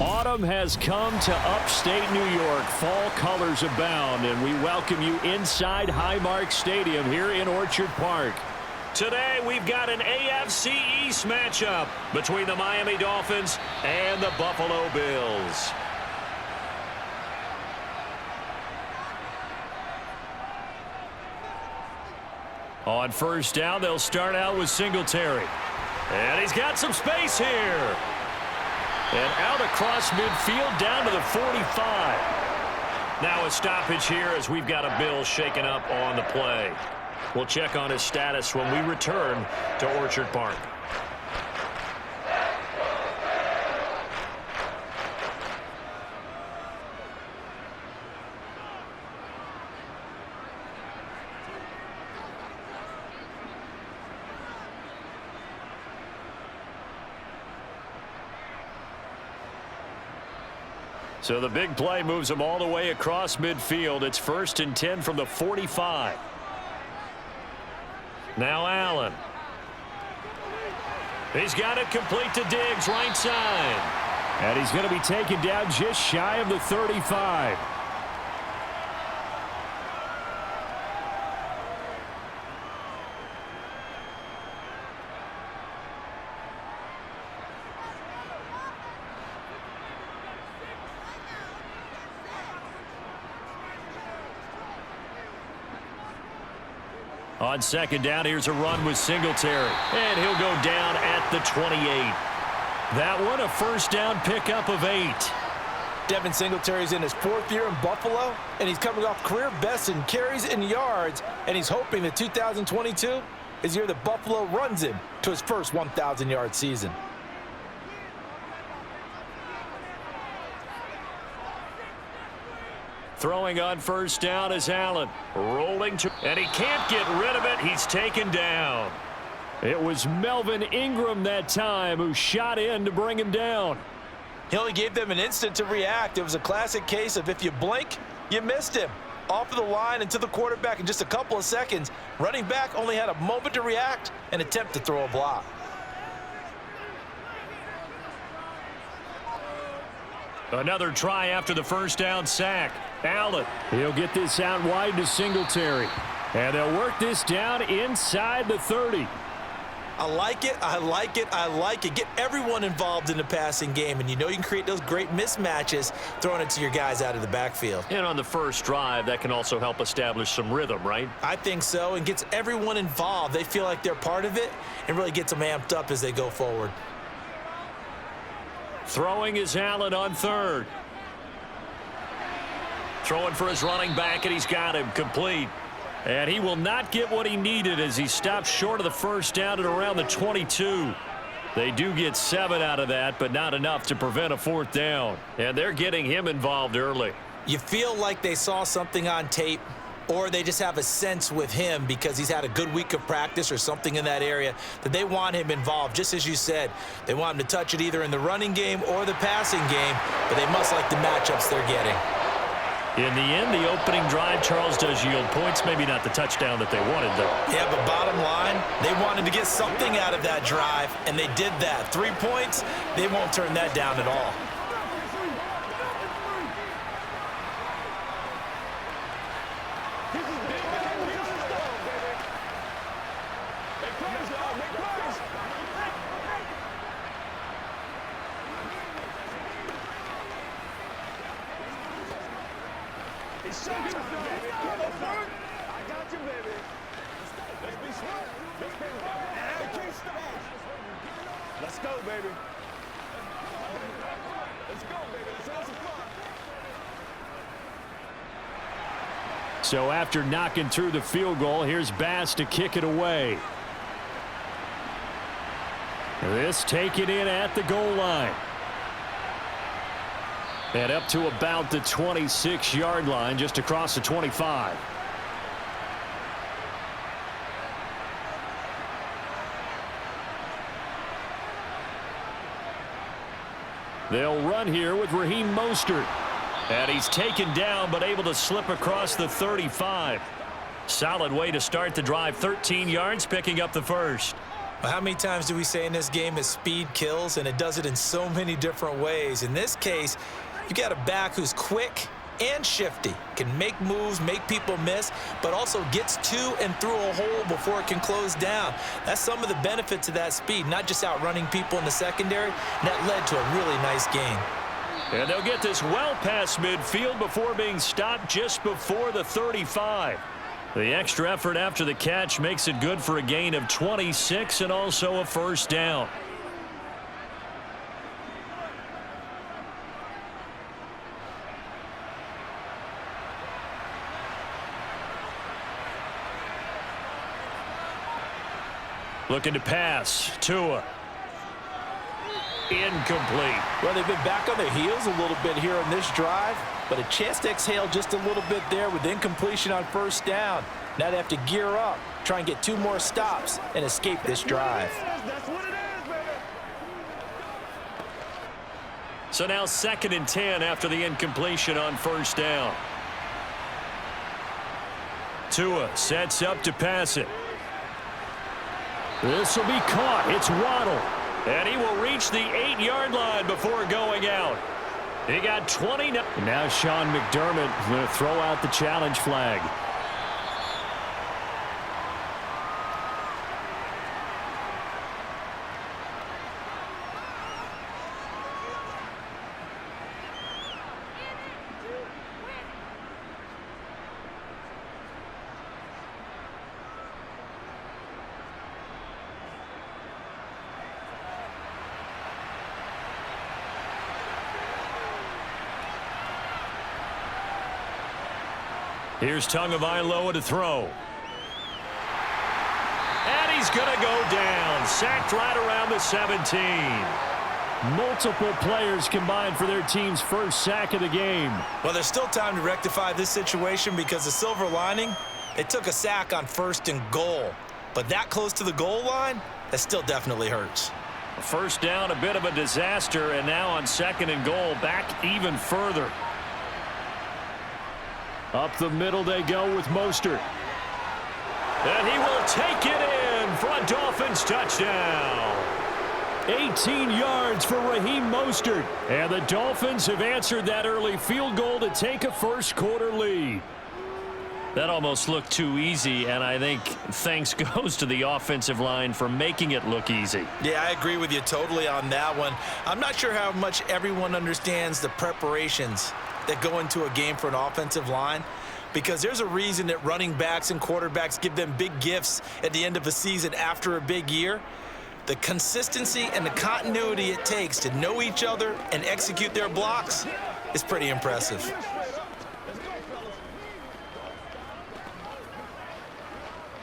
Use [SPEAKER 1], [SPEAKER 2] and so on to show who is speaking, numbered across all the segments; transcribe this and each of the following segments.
[SPEAKER 1] Autumn has come to upstate New York. Fall colors abound, and we welcome you inside Highmark Stadium here in Orchard Park. Today, we've got an AFC East matchup between the Miami Dolphins and the Buffalo Bills. On first down, they'll start out with Singletary. And he's got some space here. And out across midfield down to the 45. Now a stoppage here as we've got a Bill shaken up on the play. We'll check on his status when we return to Orchard Park. So the big play moves him all the way across midfield. It's 1st and 10 from the 45. Now Allen. He's got it complete to Diggs, right side. And he's going to be taken down just shy of the 35. On second down, here's a run with Singletary. And he'll go down at the 28. That one, a first down pickup of 8.
[SPEAKER 2] Devin Singletary's in his 4th year in Buffalo, and he's coming off career best in carries and yards, and he's hoping that 2022 is the year that Buffalo runs him to his first 1,000-yard season.
[SPEAKER 1] Throwing on first down is Allen. Rolling to, and he can't get rid of it. He's taken down. It was Melvin Ingram that time who shot in to bring him down.
[SPEAKER 2] He only gave them an instant to react. It was a classic case of if you blink, you missed him. Off of the line and to the quarterback in just a couple of seconds. Running back only had a moment to react and attempt to throw a block.
[SPEAKER 1] Another try after the first down sack. Allen, he'll get this out wide to Singletary. And they'll work this down inside the 30.
[SPEAKER 2] I like it, I like it, I like it. Get everyone involved in the passing game, and you know you can create those great mismatches throwing it to your guys out of the backfield.
[SPEAKER 1] And on the first drive, that can also help establish some rhythm, right?
[SPEAKER 2] I think so, and gets everyone involved. They feel like they're part of it and really gets them amped up as they go forward.
[SPEAKER 1] Throwing is Allen on third. Throwing for his running back, and he's got him complete. And he will not get what he needed as he stops short of the first down at around the 22. They do get 7 out of that, but not enough to prevent a 4th down. And they're getting him involved early.
[SPEAKER 2] You feel like they saw something on tape, or they just have a sense with him because he's had a good week of practice or something in that area that they want him involved. Just as you said, they want him to touch it either in the running game or the passing game, but they must like the matchups they're getting.
[SPEAKER 1] In the end, the opening drive, Charles, does yield points. Maybe not the touchdown that they wanted, though.
[SPEAKER 2] Yeah, but bottom line, they wanted to get something out of that drive, and they did that. 3 points, they won't turn that down at all.
[SPEAKER 3] Let's go, baby. Let's go, baby. Let's have some fun.
[SPEAKER 1] So after knocking through the field goal, here's Bass to kick it away. This taken in at the goal line. And up to about the 26-yard line, just across the 25. They'll run here with Raheem Mostert. And he's taken down, but able to slip across the 35. Solid way to start the drive. 13 yards, picking up the first.
[SPEAKER 2] Well, how many times do we say in this game that speed kills, and it does it in so many different ways? In this case, you got a back who's quick and shifty, can make moves, make people miss, but also gets to and through a hole before it can close down. That's some of the benefits of that speed, not just outrunning people in the secondary, and that led to a really nice game.
[SPEAKER 1] And they'll get this well past midfield before being stopped just before the 35. The extra effort after the catch makes it good for a gain of 26 and also a first down. Looking to pass. Tua. Incomplete.
[SPEAKER 4] Well, they've been back on their heels a little bit here on this drive, but a chance to exhale just a little bit there with incompletion on first down. Now they have to gear up, try and get 2 more stops, and escape this drive.
[SPEAKER 3] That's what it is, baby.
[SPEAKER 1] So now 2nd and 10 after the incompletion on first down. Tua sets up to pass it. This will be caught. It's Waddle. And he will reach the 8-yard line before going out. He got 29. Now Sean McDermott going to throw out the challenge flag. Here's Tagovailoa to throw. And he's going to go down. Sacked right around the 17. Multiple players combined for their team's first sack of the game.
[SPEAKER 2] Well, there's still time to rectify this situation because the silver lining, they took a sack on 1st and goal. But that close to the goal line, that still definitely hurts.
[SPEAKER 1] First down, a bit of a disaster, and now on 2nd and goal, back even further. Up the middle they go with Mostert. And he will take it in for a Dolphins touchdown. 18 yards for Raheem Mostert. And the Dolphins have answered that early field goal to take a first-quarter lead. That almost looked too easy, and I think thanks goes to the offensive line for making it look easy.
[SPEAKER 2] Yeah, I agree with you totally on that one. I'm not sure how much everyone understands the preparations that go into a game for an offensive line, because there's a reason that running backs and quarterbacks give them big gifts at the end of a season after a big year. The consistency and the continuity it takes to know each other and execute their blocks is pretty impressive.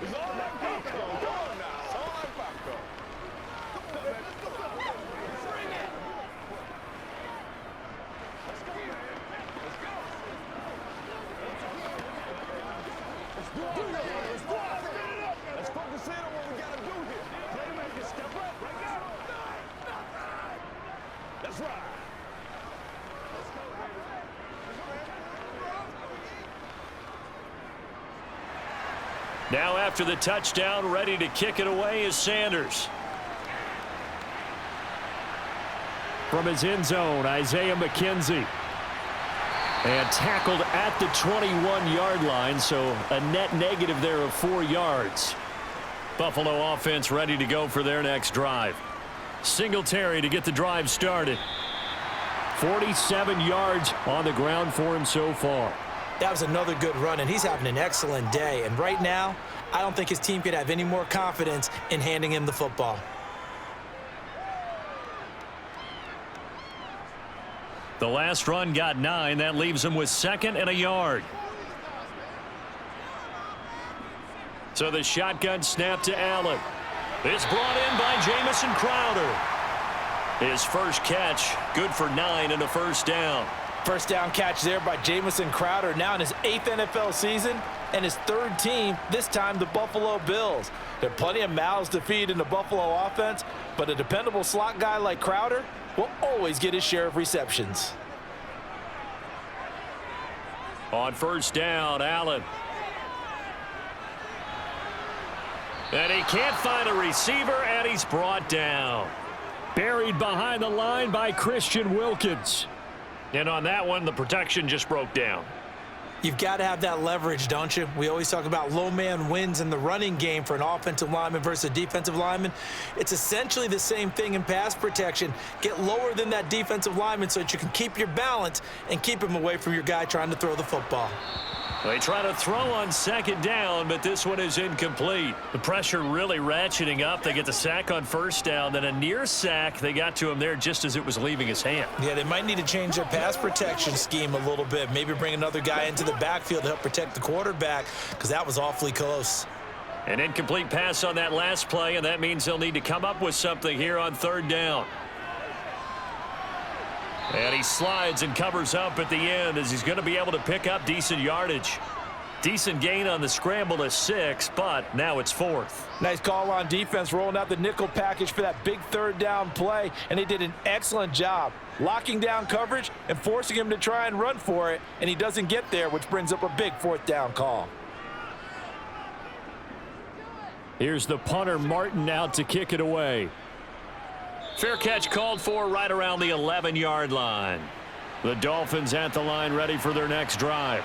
[SPEAKER 3] It's all about popcorn. Come on now. It's all about popcorn. Come on, baby. Bring it. Let's go, man. Let's go. Let's do it. Let's do it. Let's focus in on what we got to do here. Playmaker, step up. Right now. That's right. Let's go, baby.
[SPEAKER 1] Now after the touchdown, ready to kick it away is Sanders. From his end zone, Isaiah McKenzie. And tackled at the 21-yard line, so a net negative there of 4 yards. Buffalo offense ready to go for their next drive. Singletary to get the drive started. 47 yards on the ground for him so far.
[SPEAKER 2] That was another good run, and he's having an excellent day. And right now, I don't think his team could have any more confidence in handing him the football.
[SPEAKER 1] The last run got 9. That leaves him with 2nd and a yard. So the shotgun snap to Allen. It's brought in by Jamison Crowder. His first catch, good for 9 and a first down.
[SPEAKER 4] First down catch there by Jamison Crowder, now in his 8th NFL season and his 3rd team, this time the Buffalo Bills. There are plenty of mouths to feed in the Buffalo offense, but a dependable slot guy like Crowder will always get his share of receptions.
[SPEAKER 1] On first down, Allen. And he can't find a receiver, and he's brought down.
[SPEAKER 5] Buried behind the line by Christian Wilkins.
[SPEAKER 1] And on that one, the protection just broke down.
[SPEAKER 2] You've got to have that leverage, don't you? We always talk about low man wins in the running game for an offensive lineman versus a defensive lineman. It's essentially the same thing in pass protection. Get lower than that defensive lineman so that you can keep your balance and keep him away from your guy trying to throw the football.
[SPEAKER 1] They try to throw on second down, but this one is incomplete. The pressure really ratcheting up. They get the sack on first down, then a near sack. They got to him there just as it was leaving his hand.
[SPEAKER 2] Yeah, they might need to change their pass protection scheme a little bit. Maybe bring another guy into the backfield to help protect the quarterback, because that was awfully close.
[SPEAKER 1] An incomplete pass on that last play, and that means they'll need to come up with something here on third down. And he slides and covers up at the end as he's going to be able to pick up decent yardage. Decent gain on the scramble to 6, but now it's 4th.
[SPEAKER 4] Nice call on defense, rolling out the nickel package for that big third down play, and they did an excellent job locking down coverage and forcing him to try and run for it, and he doesn't get there, which brings up a big 4th down call.
[SPEAKER 5] Here's the punter, Martin, out to kick it away.
[SPEAKER 1] Fair catch called for right around the 11-yard line. The Dolphins at the line ready for their next drive.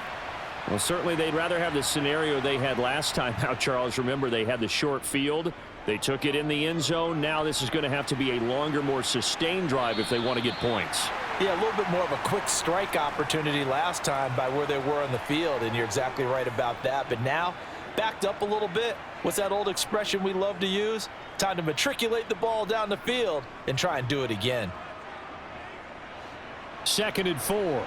[SPEAKER 5] Well, certainly they'd rather have the scenario they had last time out, Charles. Remember, they had the short field. They took it in the end zone. Now this is going to have to be a longer, more sustained drive if they want to get points.
[SPEAKER 4] Yeah, a little bit more of a quick strike opportunity last time by where they were on the field, and you're exactly right about that. But now, backed up a little bit. What's that old expression we love to use? Time to matriculate the ball down the field and try and do it again.
[SPEAKER 5] 2nd and 4.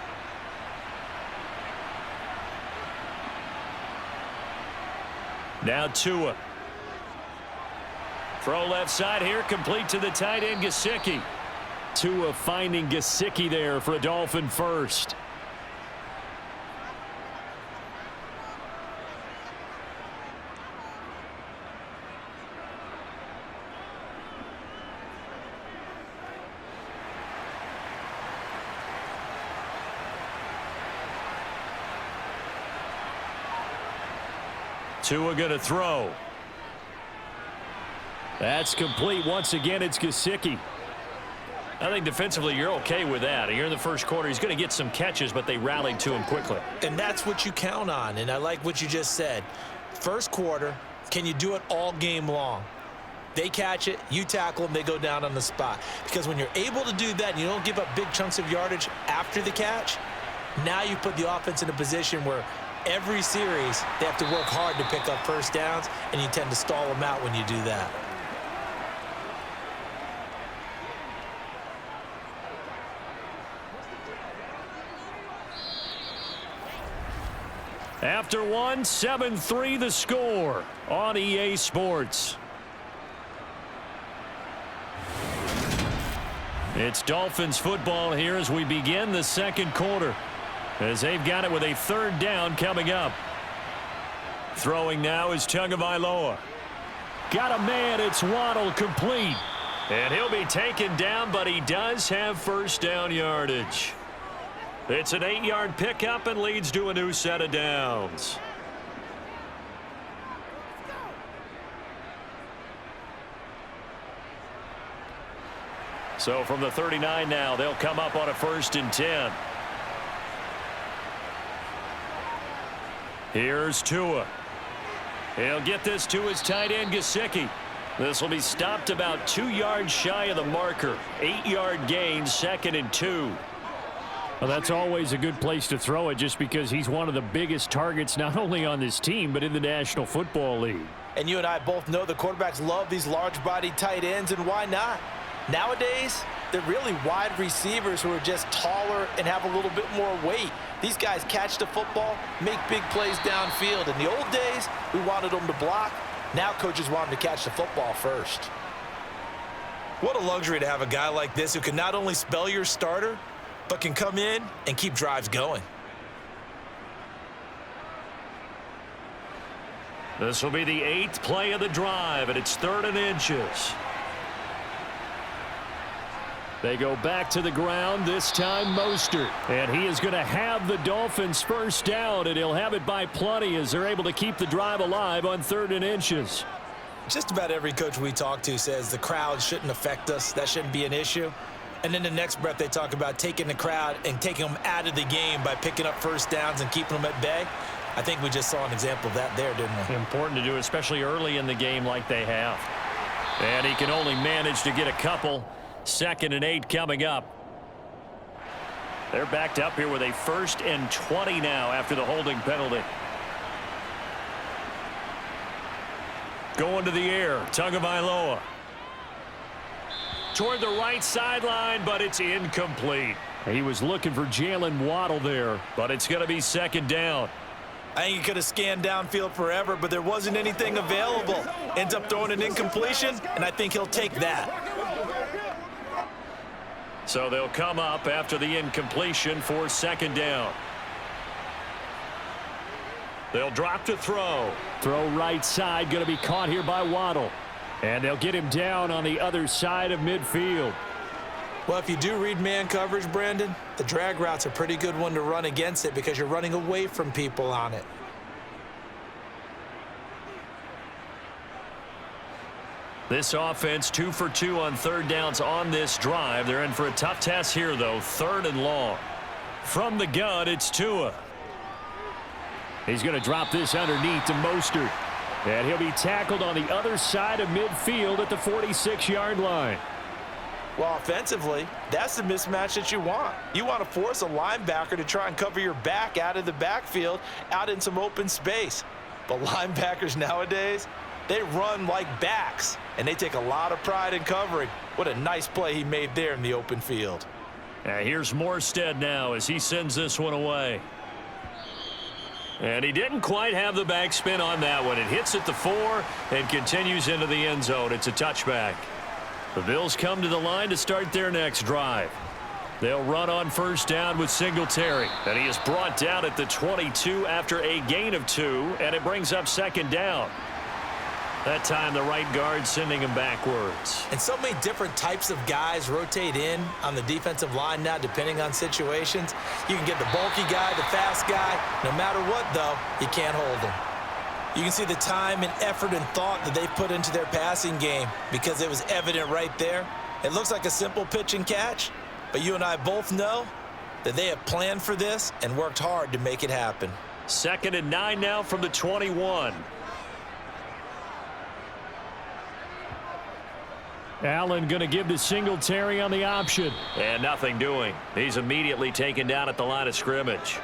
[SPEAKER 1] Now Tua. Throw left side here, complete to the tight end, Gesicki.
[SPEAKER 5] Tua finding Gesicki there for a Dolphin first.
[SPEAKER 1] Tua going to throw.
[SPEAKER 5] That's complete. Once again, it's Gesicki.
[SPEAKER 1] I think defensively you're okay with that. Here in the first quarter, he's going to get some catches, but they rallied to him quickly.
[SPEAKER 2] And that's what you count on, and I like what you just said. First quarter, can you do it all game long? They catch it, you tackle them, they go down on the spot. Because when you're able to do that and you don't give up big chunks of yardage after the catch, now you put the offense in a position where every series they have to work hard to pick up first downs, and you tend to stall them out when you do that.
[SPEAKER 1] After one, 7-3 the score on EA Sports. It's Dolphins football here as we begin the second quarter, as they've got it with a third down coming up. Throwing now is Tagovailoa.
[SPEAKER 5] Got a man, it's Waddle, complete.
[SPEAKER 1] And he'll be taken down, but he does have first down yardage. It's an 8-yard pickup and leads to a new set of downs. So from the 39 now, they'll come up on a 1st and 10. Here's Tua. He'll get this to his tight end, Gesicki. This will be stopped about 2 yards shy of the marker. 8-yard gain, 2nd and 2.
[SPEAKER 5] Well, that's always a good place to throw it just because he's one of the biggest targets not only on this team but in the National Football League.
[SPEAKER 4] And you and I both know the quarterbacks love these large-bodied tight ends, and why not? Nowadays, they're really wide receivers who are just taller and have a little bit more weight. These guys catch the football, make big plays downfield. In the old days, we wanted them to block. Now coaches want them to catch the football first.
[SPEAKER 2] What a luxury to have a guy like this who can not only spell your starter, but can come in and keep drives going.
[SPEAKER 1] This will be the 8th play of the drive, and it's 3rd and inches.
[SPEAKER 5] They go back to the ground, this time Mostert. And he is going to have the Dolphins first down, and he'll have it by plenty as they're able to keep the drive alive on 3rd and inches.
[SPEAKER 2] Just about every coach we talk to says the crowd shouldn't affect us. That shouldn't be an issue. And then the next breath they talk about taking the crowd and taking them out of the game by picking up first downs and keeping them at bay. I think we just saw an example of that there, didn't we?
[SPEAKER 5] Important to do, especially early in the game like they have. And he can only manage to get a couple. 2nd and 8 coming up. They're backed up here with a 1st and 20 now after the holding penalty. Going to the air, Tagovailoa. Toward the right sideline, but it's incomplete. He was looking for Jalen Waddle there, but it's going to be 2nd down.
[SPEAKER 2] I think he could have scanned downfield forever, but there wasn't anything available. Ends up throwing an incompletion, and I think he'll take that.
[SPEAKER 5] So they'll come up after the incompletion for 2nd down. They'll drop to throw. Throw right side, going to be caught here by Waddle. And they'll get him down on the other side of midfield.
[SPEAKER 2] Well, if you do read man coverage, Brandon, the drag route's a pretty good one to run against it because you're running away from people on it.
[SPEAKER 1] This offense 2 for 2 on 3rd downs on this drive. They're in for a tough test here, though. 3rd and long. From the gun, it's Tua.
[SPEAKER 5] He's going to drop this underneath to Mostert. And he'll be tackled on the other side of midfield at the 46-yard line.
[SPEAKER 4] Well, offensively, that's the mismatch that you want. You want to force a linebacker to try and cover your back out of the backfield, out in some open space. But linebackers nowadays, they run like backs, and they take a lot of pride in covering. What a nice play he made there in the open field.
[SPEAKER 1] Here's Morstead now as he sends this one away. And he didn't quite have the backspin on that one. It hits at the 4 and continues into the end zone. It's a touchback. The Bills come to the line to start their next drive. They'll run on 1st down with Singletary. And he is brought down at the 22 after a gain of 2, and it brings up 2nd down. That time the right guard sending him backwards.
[SPEAKER 2] And so many different types of guys rotate in on the defensive line now depending on situations. You can get the bulky guy, the fast guy. No matter what, though, you can't hold him. You can see the time and effort and thought that they put into their passing game because it was evident right there. It looks like a simple pitch and catch, but you and I both know that they have planned for this and worked hard to make it happen.
[SPEAKER 1] 2nd and 9 now from the 21.
[SPEAKER 5] Allen going to give to Singletary on the option.
[SPEAKER 1] And nothing doing. He's immediately taken down at the line of scrimmage.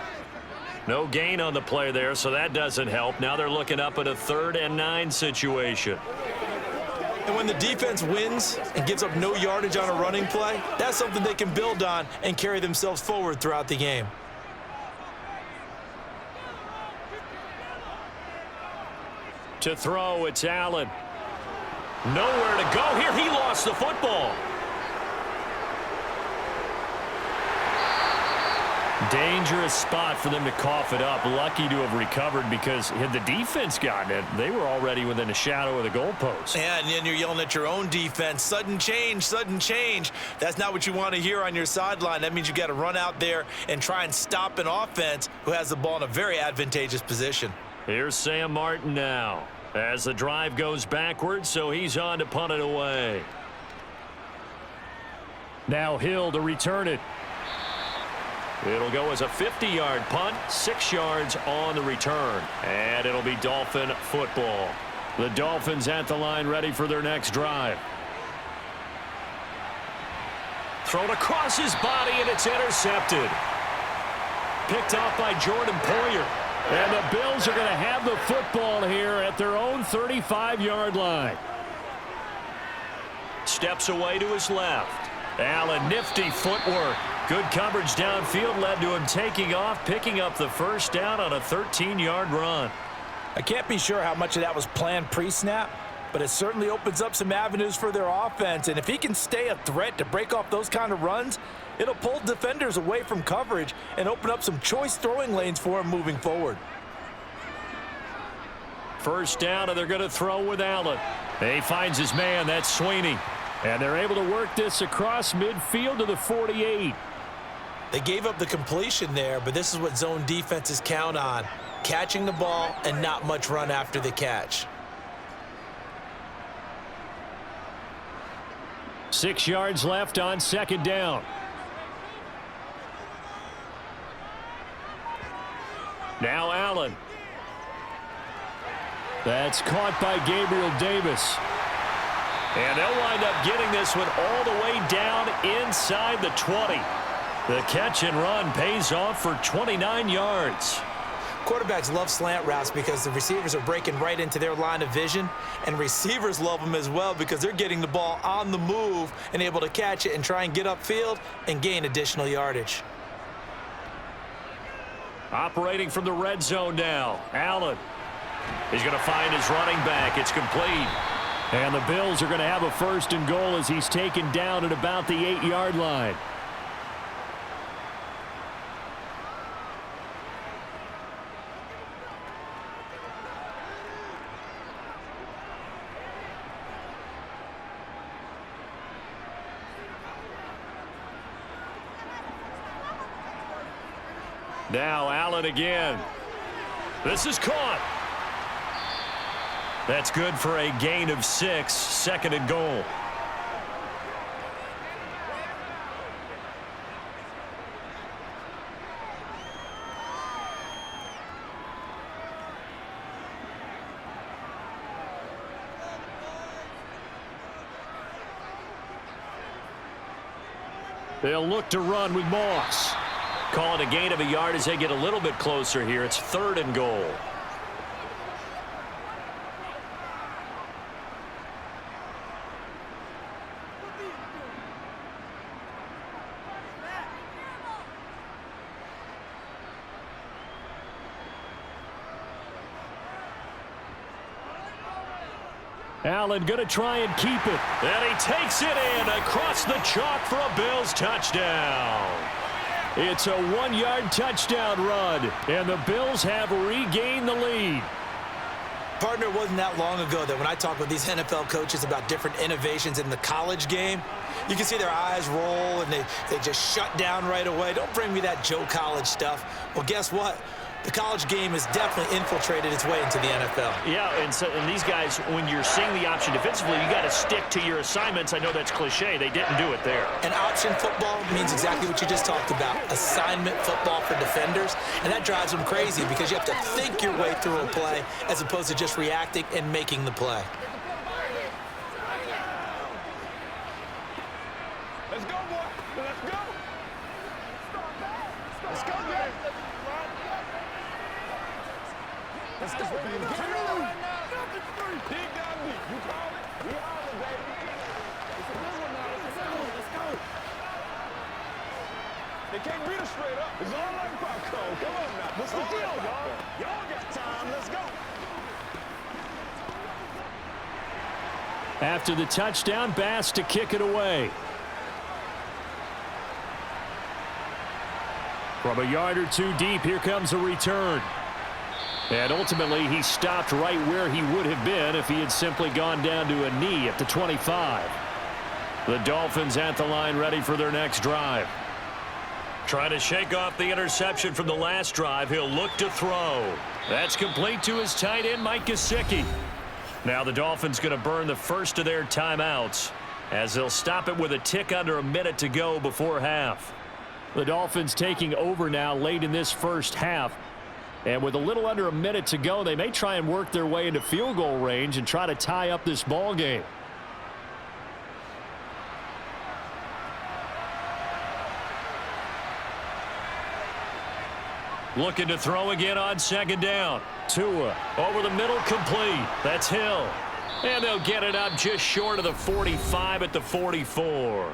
[SPEAKER 1] No gain on the play there, so that doesn't help. Now they're looking up at a 3rd and 9 situation.
[SPEAKER 2] And when the defense wins and gives up no yardage on a running play, that's something they can build on and carry themselves forward throughout the game.
[SPEAKER 1] To throw, it's Allen. Nowhere to go here. He lost the football. Dangerous spot for them to cough it up. Lucky to have recovered because had the defense gotten it, they were already within a shadow of the goalpost.
[SPEAKER 2] Yeah, and then you're yelling at your own defense. Sudden change, sudden change. That's not what you want to hear on your sideline. That means you got to run out there and try and stop an offense who has the ball in a very advantageous position.
[SPEAKER 1] Here's Sam Martin now as the drive goes backwards, so he's on to punt it away.
[SPEAKER 5] Now Hill to return it.
[SPEAKER 1] It'll go as a 50-yard punt, 6 yards on the return, and it'll be Dolphin football.
[SPEAKER 5] The Dolphins at the line ready for their next drive.
[SPEAKER 1] Thrown across his body, and it's intercepted. Picked off by Jordan Poyer.
[SPEAKER 5] And the Bills are going to have the football here at their own 35-yard line.
[SPEAKER 1] Steps away to his left. Allen, nifty footwork. Good coverage downfield led to him taking off, picking up the 1st down on a 13-yard run.
[SPEAKER 4] I can't be sure how much of that was planned pre-snap, but it certainly opens up some avenues for their offense. And if he can stay a threat to break off those kind of runs, it'll pull defenders away from coverage and open up some choice throwing lanes for him moving forward.
[SPEAKER 1] 1st down, and they're going to throw with Allen.
[SPEAKER 5] He finds his man. That's Sweeney. And they're able to work this across midfield to the 48.
[SPEAKER 2] They gave up the completion there, but this is what zone defenses count on. Catching the ball and not much run after the catch.
[SPEAKER 1] 6 yards left on second down. Now Allen. That's caught by Gabriel Davis. And they'll wind up getting this one all the way down inside the 20. The catch and run pays off for 29 yards.
[SPEAKER 2] Quarterbacks love slant routes because the receivers are breaking right into their line of vision, and receivers love them as well because they're getting the ball on the move and able to catch it and try and get upfield and gain additional yardage.
[SPEAKER 1] Operating from the red zone now, Allen. He's going to find his running back. It's complete. And the Bills are going to have a 1st and goal as he's taken down at about the 8-yard line. Now Allen again. This is caught. That's good for a gain of 6, 2nd and goal. They'll look to run with Moss. Call it a gain of a yard as they get a little bit closer here. It's 3rd and goal. Allen going to try and keep it. And he takes it in across the chalk for a Bills touchdown. It's a 1-yard touchdown run, and the Bills have regained the lead.
[SPEAKER 2] Partner, it wasn't that long ago that when I talk with these NFL coaches about different innovations in the college game, you can see their eyes roll and they just shut down right away. Don't bring me that Joe College stuff. Well, guess what? The college game has definitely infiltrated its way into the NFL.
[SPEAKER 5] Yeah, and these guys, when you're seeing the option defensively, you got to stick to your assignments. I know that's cliche. They didn't do it there.
[SPEAKER 2] And option football means exactly what you just talked about, assignment football for defenders. And that drives them crazy because you have to think your way through a play as opposed to just reacting and making the play.
[SPEAKER 3] Let's go, boy. Let's go. Let's go, Jay. Let's go, baby. Get it on right now. Dig down deep. You call it. We on it, baby. It's a good one now. It's a good one. Let's go. They can't beat us straight up. It's all like popcorn. Come on now. What's the deal, y'all? Y'all got time. Let's go.
[SPEAKER 1] After the touchdown, Bass to kick it away. From a yard or two deep, here comes a return. And ultimately, he stopped right where he would have been if he had simply gone down to a knee at the 25. The Dolphins at the line ready for their next drive. Trying to shake off the interception from the last drive. He'll look to throw. That's complete to his tight end, Mike Gesicki. Now the Dolphins going to burn the first of their timeouts as they'll stop it with a tick under a minute to go before half. The Dolphins taking over now late in this first half. And with a little under a minute to go, they may try and work their way into field goal range and try to tie up this ball game. Looking to throw again on second down. Tua over the middle, complete. That's Hill. And they'll get it up just short of the 45 at the 44.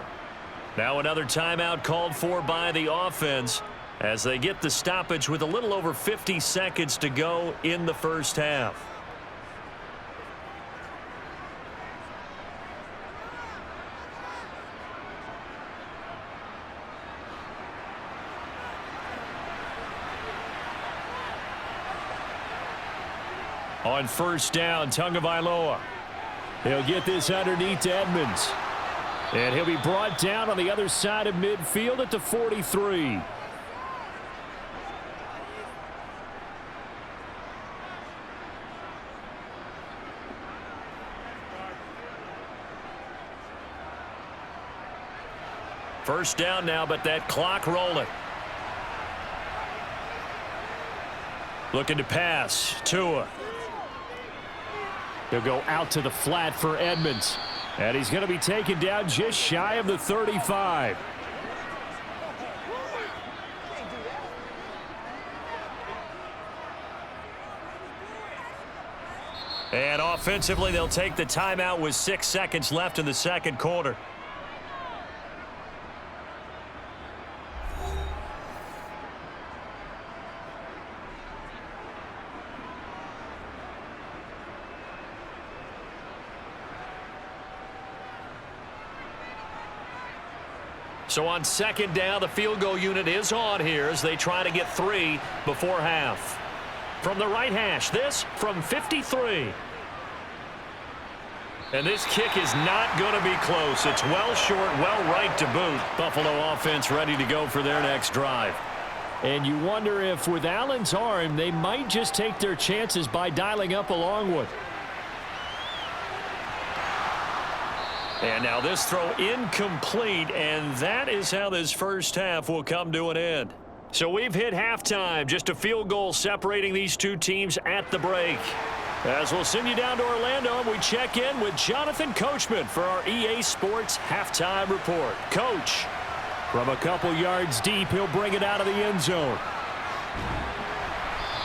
[SPEAKER 1] Now another timeout called for by the offense as they get the stoppage with a little over 50 seconds to go in the first half. On first down, Tagovailoa. He'll get this underneath to Edmonds. And he'll be brought down on the other side of midfield at the 43. First down now, but that clock rolling. Looking to pass. Tua.
[SPEAKER 5] He'll go out to the flat for Edmonds. And he's going to be taken down just shy of the 35.
[SPEAKER 1] And offensively, they'll take the timeout with 6 seconds left in the second quarter. So on second down, the field goal unit is on here as they try to get 3 before half. From the right hash, this from 53. And this kick is not going to be close. It's well short, well right to boot. Buffalo offense ready to go for their next drive.
[SPEAKER 5] And you wonder if with Allen's arm, they might just take their chances by dialing up a long one.
[SPEAKER 1] And now this throw incomplete, and that is how this first half will come to an end. So we've hit halftime, just a field goal separating these two teams at the break. As we'll send you down to Orlando, and we check in with Jonathan Coachman for our EA Sports Halftime Report. Coach.
[SPEAKER 5] From a couple yards deep, he'll bring it out of the end zone.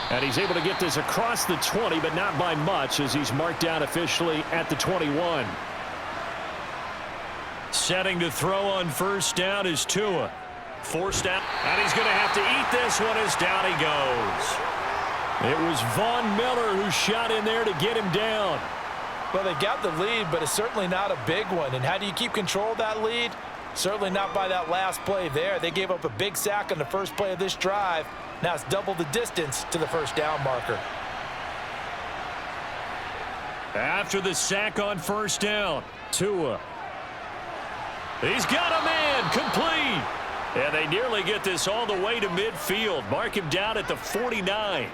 [SPEAKER 5] And he's able to get this across the 20, but not by much as he's marked down officially at the 21.
[SPEAKER 1] Setting to throw on first down is Tua. Forced out, and he's going to have to eat this one as down he goes.
[SPEAKER 5] It was Von Miller who shot in there to get him down.
[SPEAKER 4] Well, they got the lead, but it's certainly not a big one. And how do you keep control of that lead? Certainly not by that last play there. They gave up a big sack on the first play of this drive. Now it's double the distance to the first down marker.
[SPEAKER 1] After the sack on first down, Tua. He's got a man, complete. And they nearly get this all the way to midfield. Mark him down at the 49.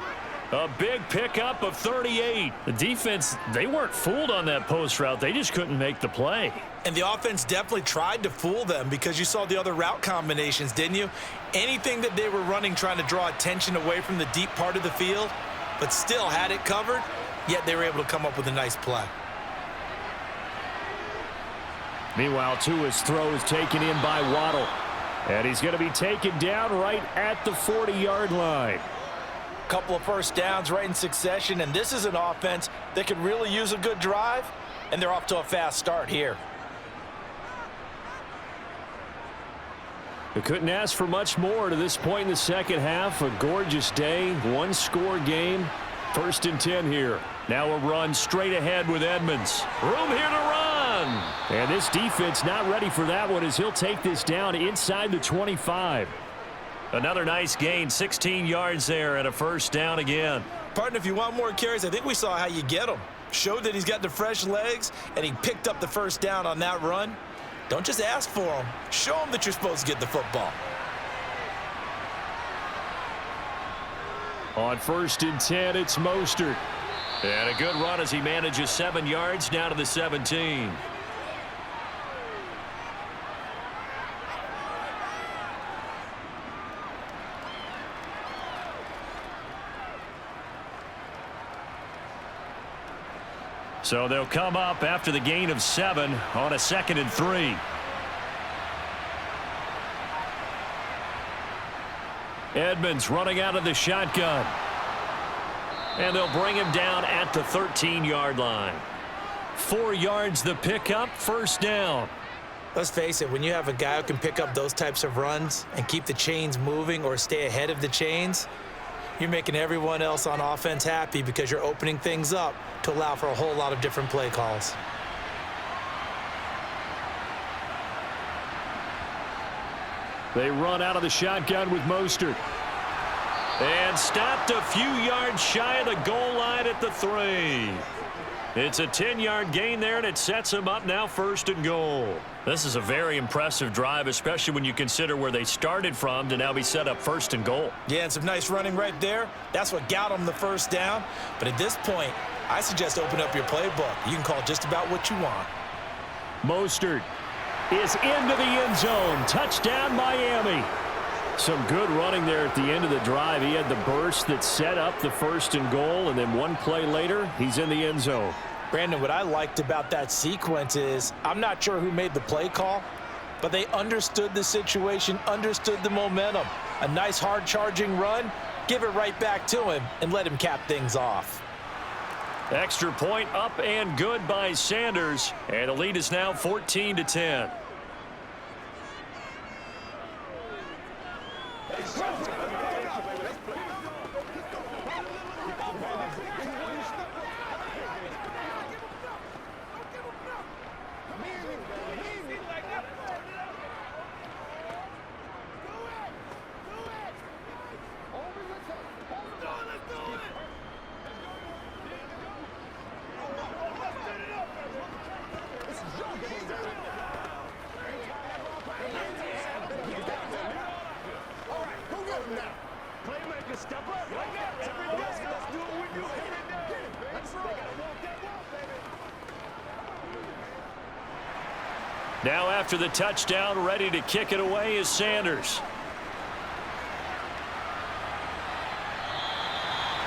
[SPEAKER 1] A big pickup of 38.
[SPEAKER 5] The defense, they weren't fooled on that post route. They just couldn't make the play.
[SPEAKER 2] And the offense definitely tried to fool them because you saw the other route combinations, didn't you? Anything that they were running trying to draw attention away from the deep part of the field, but still had it covered, yet they were able to come up with a nice play.
[SPEAKER 5] Meanwhile, Tua's throw is taken in by Waddle. And he's going to be taken down right at the 40-yard line.
[SPEAKER 4] Couple of first downs right in succession, and this is an offense that could really use a good drive, and they're off to a fast start here.
[SPEAKER 5] They couldn't ask for much more to this point in the second half. A gorgeous day, one-score game. 1st and 10 here.
[SPEAKER 1] Now a run straight ahead with Edmonds. Room here to run.
[SPEAKER 5] And this defense not ready for that one as he'll take this down inside the 25.
[SPEAKER 1] Another nice gain, 16 yards there and a first down again.
[SPEAKER 2] Partner, if you want more carries, I think we saw how you get them. Showed that he's got the fresh legs, and he picked up the first down on that run. Don't just ask for them. Show them that you're supposed to get the football.
[SPEAKER 5] On 1st and 10, it's Mostert.
[SPEAKER 1] And a good run as he manages 7 yards down to the 17. So they'll come up after the gain of 7 on a 2nd and 3. Edmonds running out of the shotgun. And they'll bring him down at the 13-yard line. 4 yards the pickup, first down.
[SPEAKER 2] Let's face it, when you have a guy who can pick up those types of runs and keep the chains moving or stay ahead of the chains, you're making everyone else on offense happy because you're opening things up to allow for a whole lot of different play calls.
[SPEAKER 5] They run out of the shotgun with Mostert.
[SPEAKER 1] And stopped a few yards shy of the goal line at the 3. It's a 10-yard gain there, and it sets them up now 1st and goal. This is a very impressive drive, especially when you consider where they started from to now be set up 1st and goal.
[SPEAKER 2] Yeah, and some nice running right there. That's what got them the first down. But at this point, I suggest open up your playbook. You can call just about what you want.
[SPEAKER 5] Mostert is into the end zone. Touchdown, Miami. Some good running there at the end of the drive. He had the burst that set up the 1st and goal, and then one play later, he's in the end zone.
[SPEAKER 2] Brandon, what I liked about that sequence is I'm not sure who made the play call, but they understood the situation, understood the momentum. A nice hard-charging run, give it right back to him, and let him cap things off.
[SPEAKER 1] Extra point up and good by Sanders, and the lead is now 14-10. Now after the touchdown, ready to kick it away is Sanders.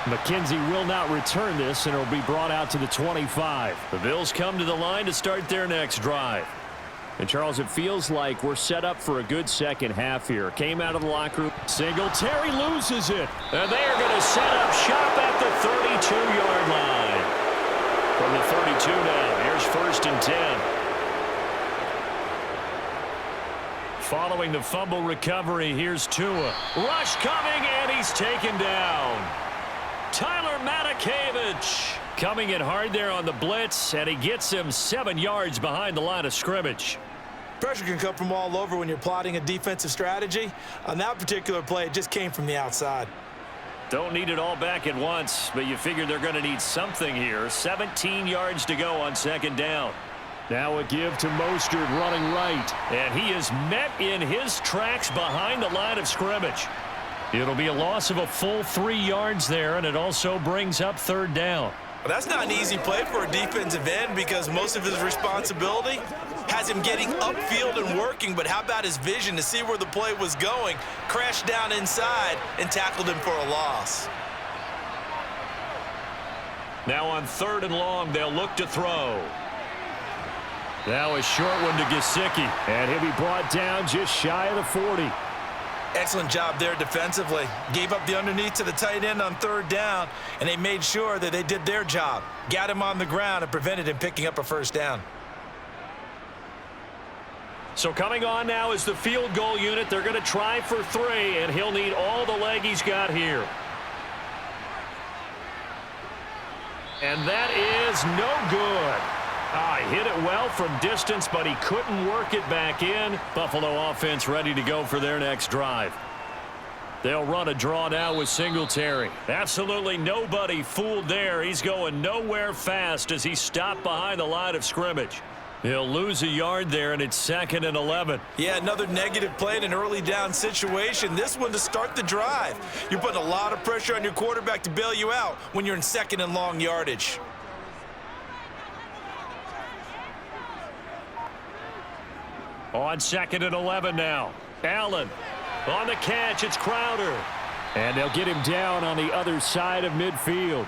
[SPEAKER 5] McKenzie will not return this, and it'll be brought out to the 25.
[SPEAKER 1] The Bills come to the line to start their next drive.
[SPEAKER 5] And, Charles, it feels like we're set up for a good second half here. Came out of the locker room. Singletary loses it.
[SPEAKER 1] And they are going to set up shop at the 32-yard line. From the 32 now, here's 1st and 10. Following the fumble recovery, here's Tua. Rush coming, and he's taken down. Tyler Matakevich coming in hard there on the blitz, and he gets him 7 yards behind the line of scrimmage.
[SPEAKER 2] Pressure can come from all over when you're plotting a defensive strategy. On that particular play, it just came from the outside.
[SPEAKER 1] Don't need it all back at once, but you figure they're going to need something here. 17 yards to go on 2nd down.
[SPEAKER 5] Now a give to Mostert running right.
[SPEAKER 1] And he is met in his tracks behind the line of scrimmage. It'll be a loss of a full 3 yards there, and it also brings up 3rd down.
[SPEAKER 2] Well, that's not an easy play for a defensive end because most of his responsibility has him getting upfield and working, but how about his vision to see where the play was going, crashed down inside, and tackled him for a loss.
[SPEAKER 1] Now on 3rd and long, they'll look to throw. Now a short one to Gesicki.
[SPEAKER 5] And he'll be brought down just shy of the 40.
[SPEAKER 2] Excellent job there defensively. Gave up the underneath to the tight end on 3rd down, and they made sure that they did their job. Got him on the ground and prevented him picking up a 1st down.
[SPEAKER 1] So coming on now is the field goal unit. They're going to try for 3, and he'll need all the leg he's got here. And that is no good. He hit it well from distance, but he couldn't work it back in. Buffalo offense ready to go for their next drive. They'll run a draw now with Singletary. Absolutely nobody fooled there. He's going nowhere fast as he stopped behind the line of scrimmage. He'll lose a yard there, and it's 2nd and 11.
[SPEAKER 2] Yeah, another negative play in an early down situation. This one to start the drive. You're putting a lot of pressure on your quarterback to bail you out when you're in 2nd and long yardage.
[SPEAKER 1] On 2nd and 11 now. Allen on the catch. It's Crowder.
[SPEAKER 5] And they'll get him down on the other side of midfield.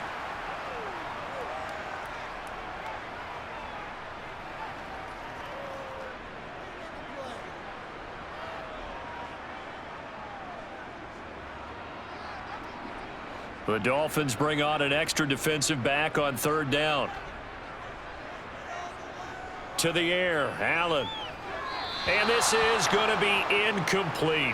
[SPEAKER 1] The Dolphins bring on an extra defensive back on 3rd down. To the air, Allen. And this is going to be incomplete.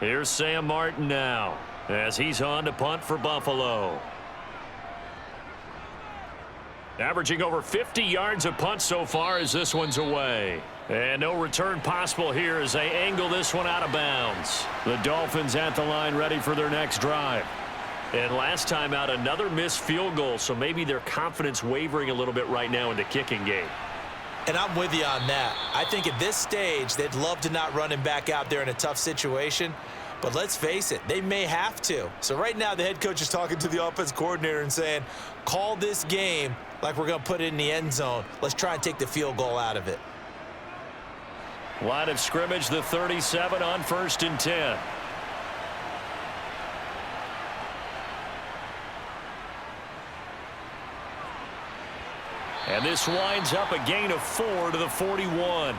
[SPEAKER 1] Here's Sam Martin now as he's on to punt for Buffalo. Averaging over 50 yards a punt so far as this one's away. And no return possible here as they angle this one out of bounds. The Dolphins at the line ready for their next drive. And last time out, another missed field goal, so maybe their confidence wavering a little bit right now in the kicking game.
[SPEAKER 2] And I'm with you on that. I think at this stage, they'd love to not run him back out there in a tough situation. But let's face it, they may have to. So right now, the head coach is talking to the offense coordinator and saying, call this game like we're going to put it in the end zone. Let's try and take the field goal out of it.
[SPEAKER 1] Line of scrimmage, the 37 on 1st and 10. And this winds up a gain of 4 to the 41.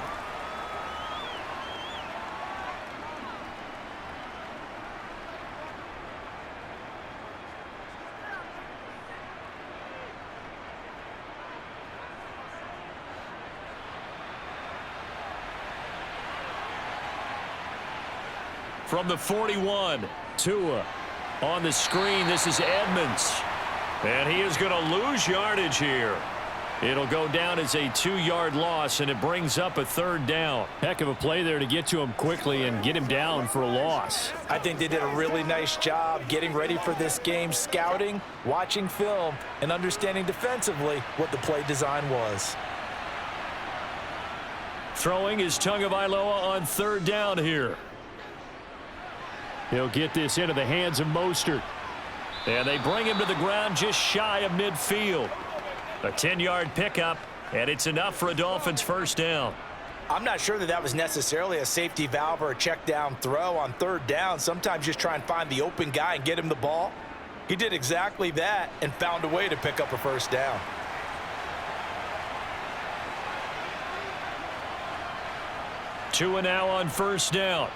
[SPEAKER 1] From the 41, Tua on the screen. This is Edmonds. And he is going to lose yardage here. It'll go down as a 2-yard loss, and it brings up a 3rd down.
[SPEAKER 5] Heck of a play there to get to him quickly and get him down for a loss.
[SPEAKER 4] I think they did a really nice job getting ready for this game, scouting, watching film, and understanding defensively what the play design was.
[SPEAKER 1] Throwing is Tagovailoa on 3rd down here.
[SPEAKER 5] He'll get this into the hands of Mostert.
[SPEAKER 1] And they bring him to the ground just shy of midfield. A 10-yard pickup, and it's enough for a Dolphins 1st down.
[SPEAKER 4] I'm not sure that was necessarily a safety valve or a check down throw on 3rd down. Sometimes just try and find the open guy and get him the ball. He did exactly that and found a way to pick up a 1st down.
[SPEAKER 1] Tua now on 1st down.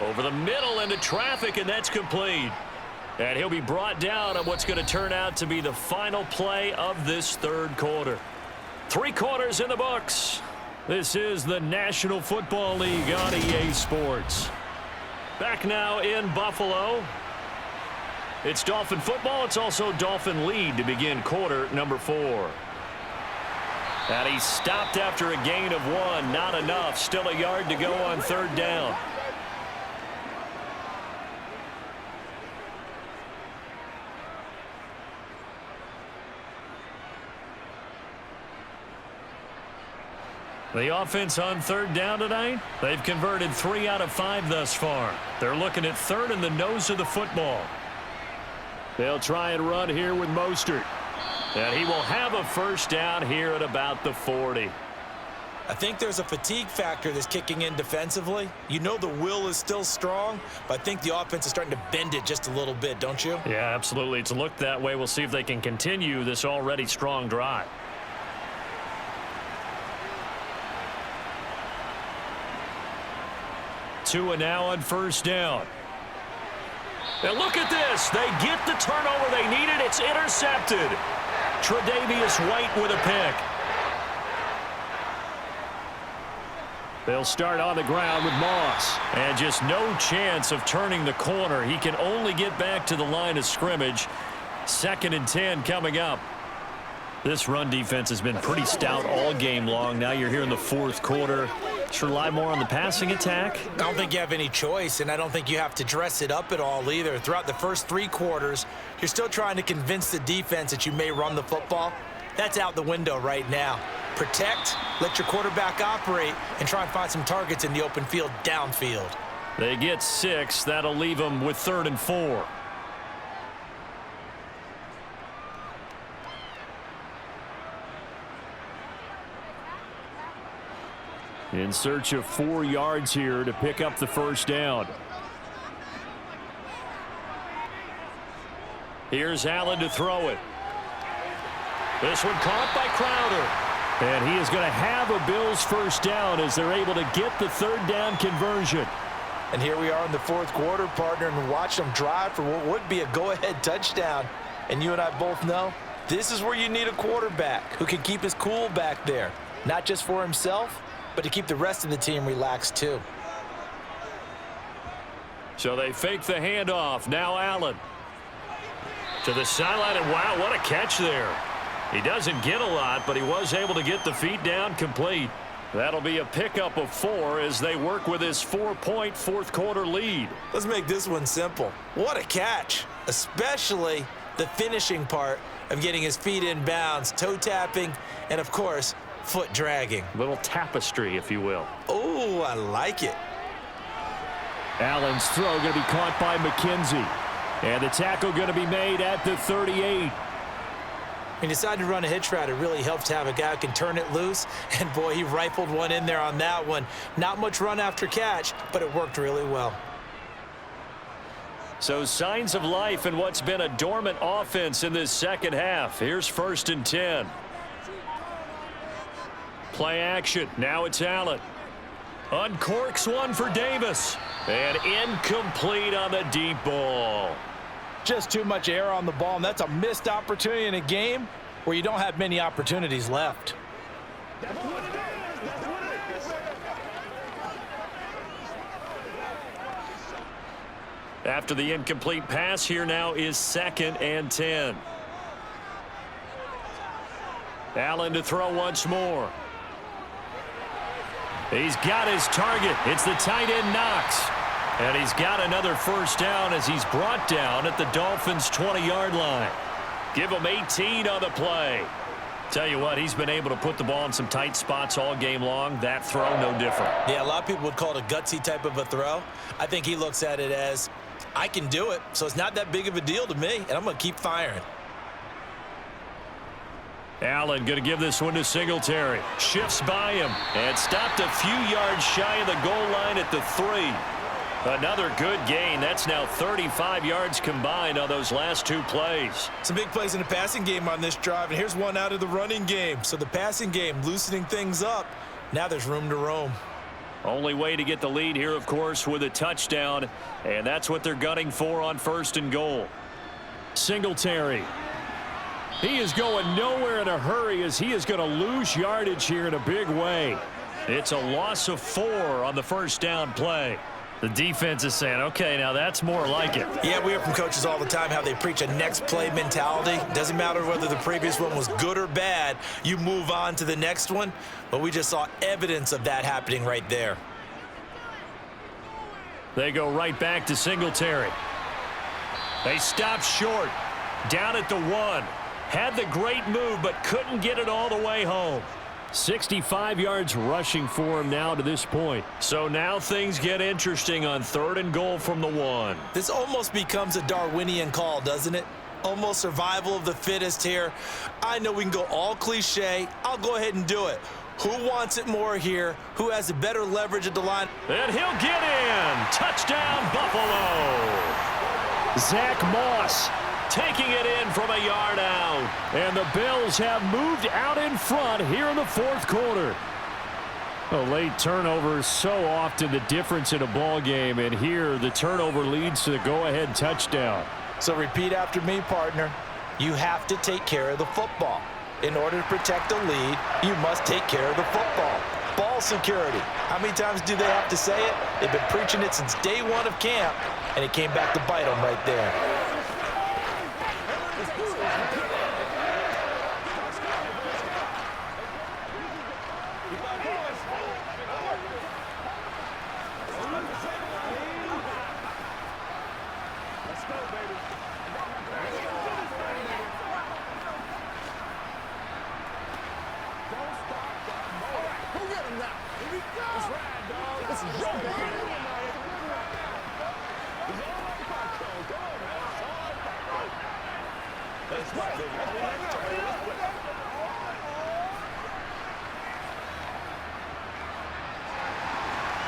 [SPEAKER 1] Over the middle into traffic, and that's complete. And he'll be brought down on what's going to turn out to be the final play of this 3rd quarter. 3 quarters in the books. This is the National Football League on EA Sports. Back now in Buffalo. It's Dolphin football. It's also Dolphin lead to begin quarter number 4. And he stopped after a gain of 1. Not enough. Still a yard to go on 3rd down. The offense on 3rd down tonight, they've converted 3 out of 5 thus far. They're looking at 3rd in the nose of the football. They'll try and run here with Mostert. And he will have a 1st down here at about the 40.
[SPEAKER 2] I think there's a fatigue factor that's kicking in defensively. You know the will is still strong, but I think the offense is starting to bend it just a little bit, don't you?
[SPEAKER 1] Yeah, absolutely. It's looked that way. We'll see if they can continue this already strong drive. Tua now on 1st down. And look at this. They get the turnover they needed. It's intercepted. Tre'Davious White with a pick. They'll start on the ground with Moss. And just no chance of turning the corner. He can only get back to the line of scrimmage. 2nd and 10 coming up. This run defense has been pretty stout all game long. Now you're here in the 4th quarter. Should rely more on the passing attack.
[SPEAKER 2] I don't think you have any choice, and I don't think you have to dress it up at all either. Throughout the first 3 quarters, you're still trying to convince the defense that you may run the football. That's out the window right now. Protect, let your quarterback operate, and try and find some targets in the open field downfield.
[SPEAKER 1] They get 6. That'll leave them with 3rd and 4. In search of 4 yards here to pick up the 1st down. Here's Allen to throw it. This one caught by Crowder. And he is going to have a Bills 1st down as they're able to get the 3rd down conversion.
[SPEAKER 4] And here we are in the 4th quarter, partner, and watch them drive for what would be a go-ahead touchdown. And you and I both know this is where you need a quarterback who can keep his cool back there, not just for himself, but to keep the rest of the team relaxed too.
[SPEAKER 1] So they fake the handoff. Now Allen to the sideline, and wow, what a catch there. He doesn't get a lot, but he was able to get the feet down complete. That'll be a pickup of 4 as they work with his 4-point 4th quarter lead.
[SPEAKER 2] Let's make this one simple. What a catch, especially the finishing part of getting his feet in bounds, toe tapping, and of course, foot dragging.
[SPEAKER 5] Little tapestry, if you will.
[SPEAKER 2] Oh, I like it.
[SPEAKER 5] Allen's throw going to be caught by McKenzie. And the tackle going to be made at the 38.
[SPEAKER 2] He decided to run a hitch route. It really helps to have a guy who can turn it loose. And, boy, he rifled one in there on that one. Not much run after catch, but it worked really well.
[SPEAKER 1] So signs of life in what's been a dormant offense in this second half. Here's 1st and 10. Play action. Now it's Allen. Uncorks one for Davis. And incomplete on the deep ball.
[SPEAKER 4] Just too much air on the ball, and that's a missed opportunity in a game where you don't have many opportunities left.
[SPEAKER 1] After the incomplete pass, here now is 2nd and 10. Allen to throw once more. He's got his target. It's the tight end Knox. And he's got another first down as he's brought down at the Dolphins' 20-yard line. Give him 18 on the play. Tell you what, he's been able to put the ball in some tight spots all game long. That throw, no different.
[SPEAKER 2] Yeah, a lot of people would call it a gutsy type of a throw. I think he looks at it as, I can do it, so it's not that big of a deal to me, and I'm going to keep firing.
[SPEAKER 1] Allen going to give this one to Singletary. Shifts by him and stopped a few yards shy of the goal line at the 3. Another good gain. That's now 35 yards combined on those last 2 plays.
[SPEAKER 2] Some big plays in the passing game on this drive, and here's one out of the running game. So the passing game loosening things up. Now there's room to roam.
[SPEAKER 1] Only way to get the lead here, of course, with a touchdown, and that's what they're gunning for on 1st and goal. Singletary. He is going nowhere in a hurry as he is going to lose yardage here in a big way. It's a loss of 4 on the first down play. The defense is saying, okay, now that's more like it.
[SPEAKER 2] Yeah, we hear from coaches all the time how they preach a next play mentality. Doesn't matter whether the previous one was good or bad. You move on to the next one. But we just saw evidence of that happening right there.
[SPEAKER 1] They go right back to Singletary. They stop short. Down at the 1. Had the great move, but couldn't get it all the way home.
[SPEAKER 5] 65 yards rushing for him now to this point.
[SPEAKER 1] So now things get interesting on 3rd and goal from the 1.
[SPEAKER 2] This almost becomes a Darwinian call, doesn't it? Almost survival of the fittest here. I know we can go all cliche. I'll go ahead and do it. Who wants it more here? Who has a better leverage at the line?
[SPEAKER 1] And he'll get in. Touchdown, Buffalo.
[SPEAKER 5] Zach Moss
[SPEAKER 1] taking it in from a yard out.
[SPEAKER 5] And the Bills have moved out in front here in the 4th quarter. A late turnover is so often the difference in a ball game, and here the turnover leads to the go-ahead touchdown.
[SPEAKER 4] So repeat after me, partner. You have to take care of the football. In order to protect a lead, you must take care of the football. Ball security. How many times do they have to say it? They've been preaching it since day 1 of camp, and it came back to bite them right there.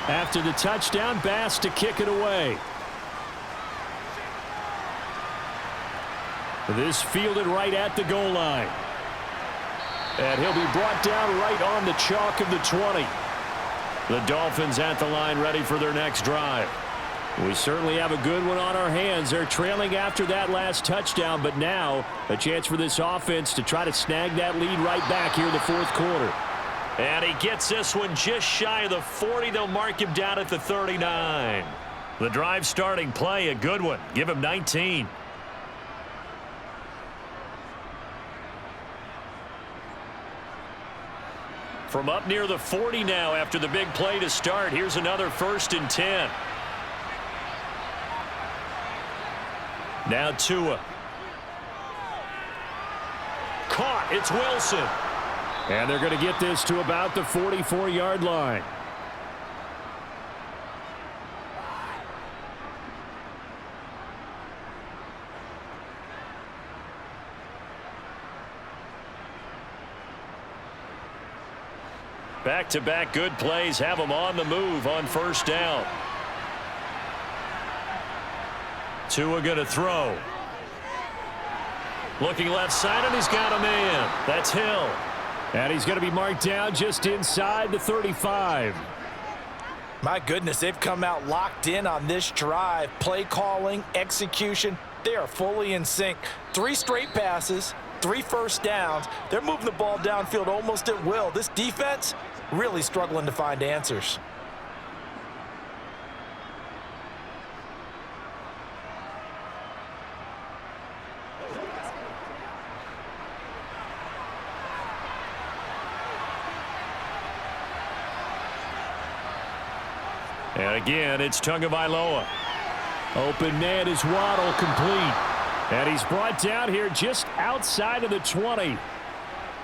[SPEAKER 5] After the touchdown, Bass to kick it away. This fielded right at the goal line. And he'll be brought down right on the chalk of the 20. The Dolphins at the line ready for their next drive. We certainly have a good one on our hands. They're trailing after that last touchdown, but now a chance for this offense to try to snag that lead right back here in the 4th quarter.
[SPEAKER 1] And he gets this one just shy of the 40. They'll mark him down at the 39. The drive starting play, a good one. Give him 19. From up near the 40 now after the big play to start. Here's another 1st and 10. Now Tua. Caught. It's Wilson.
[SPEAKER 5] And they're going to get this to about the 44-yard line.
[SPEAKER 1] Back-to-back good plays have them on the move on first down. Tua going to throw. Looking left side, and he's got a man. That's Hill.
[SPEAKER 5] And he's going to be marked down just inside the 35.
[SPEAKER 4] My goodness, they've come out locked in on this drive. Play calling, execution, they are fully in sync. 3 straight passes, 3 first downs. They're moving the ball downfield almost at will. This defense really struggling to find answers.
[SPEAKER 1] And again, it's Tagovailoa.
[SPEAKER 5] Open man is Waddle, complete. And he's brought down here just outside of the 20.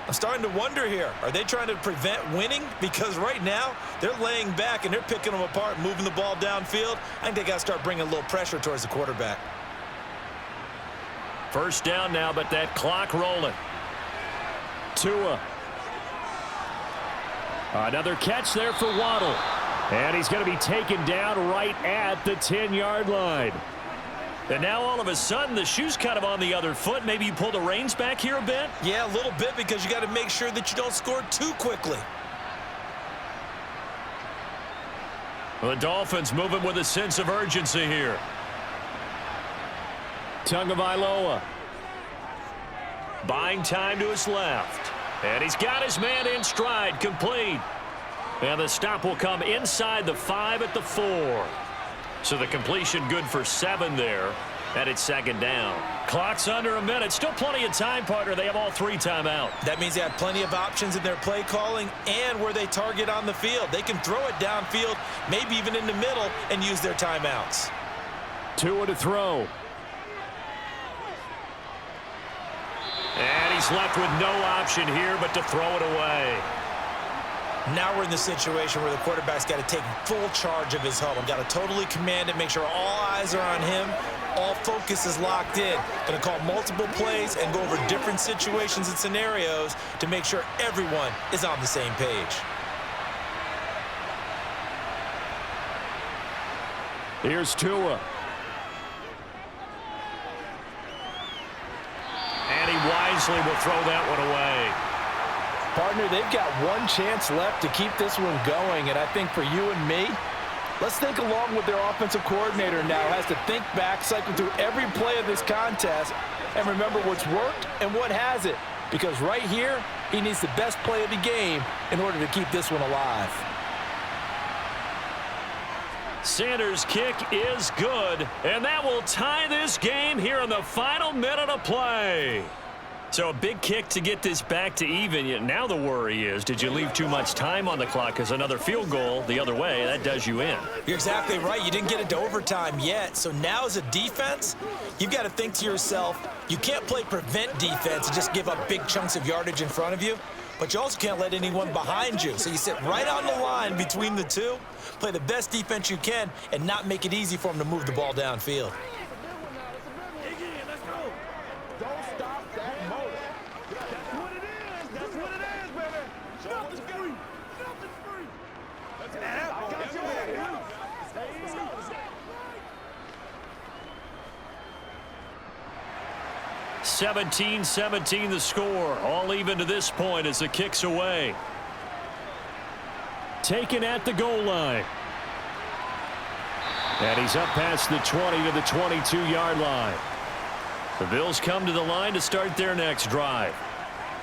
[SPEAKER 2] I'm starting to wonder here, are they trying to prevent winning? Because right now, they're laying back and they're picking them apart, moving the ball downfield. I think they got to start bringing a little pressure towards the quarterback.
[SPEAKER 1] First down now, but that clock rolling.
[SPEAKER 5] Tua. Another catch there for Waddle. And he's going to be taken down right at the 10-yard line.
[SPEAKER 1] And now all of a sudden, the shoe's kind of on the other foot. Maybe you pull the reins back here a bit?
[SPEAKER 2] Yeah, a little bit, because you got to make sure that you don't score too quickly.
[SPEAKER 1] The Dolphins moving with a sense of urgency here.
[SPEAKER 5] Tagovailoa.
[SPEAKER 1] Buying time to his left. And he's got his man in stride, complete. And the stop will come inside the 5 at the 4. So the completion good for 7 there. And it's second down. Clock's under a minute. Still plenty of time, partner. They have all 3 timeout.
[SPEAKER 2] That means they have plenty of options in their play calling and where they target on the field. They can throw it downfield, maybe even in the middle, and use their timeouts.
[SPEAKER 5] Tua to throw.
[SPEAKER 1] And he's left with no option here but to throw it away.
[SPEAKER 2] Now we're in the situation where the quarterback's got to take full charge of his huddle. Got to totally command it, make sure all eyes are on him. All focus is locked in. Going to call multiple plays and go over different situations and scenarios to make sure everyone is on the same page.
[SPEAKER 5] Here's Tua.
[SPEAKER 1] And he wisely will throw that one away.
[SPEAKER 4] Partner, they've got one chance left to keep this one going, and I think for you and me, let's think along with their offensive coordinator now. Has to think back, cycle through every play of this contest, and remember what's worked and what hasn't. Because right here, he needs the best play of the game in order to keep this one alive.
[SPEAKER 1] Sanders' kick is good, and that will tie this game here in the final minute of play. So a big kick to get this back to even. Yet now the worry is, did you leave too much time on the clock? Because another field goal the other way, that does you in.
[SPEAKER 2] You're exactly right. You didn't get it to overtime yet. So now as a defense, you've got to think to yourself, you can't play prevent defense and just give up big chunks of yardage in front of you. But you also can't let anyone behind you. So you sit right on the line between the two, play the best defense you can, and not make it easy for them to move the ball downfield.
[SPEAKER 3] Nothing's free. Nothing's free. That's it. I got you.
[SPEAKER 1] 17-17 the score. All even to this point as the kick's away.
[SPEAKER 5] Taken at the goal line. And he's up past the 20 to the 22-yard line.
[SPEAKER 1] The Bills come to the line to start their next drive.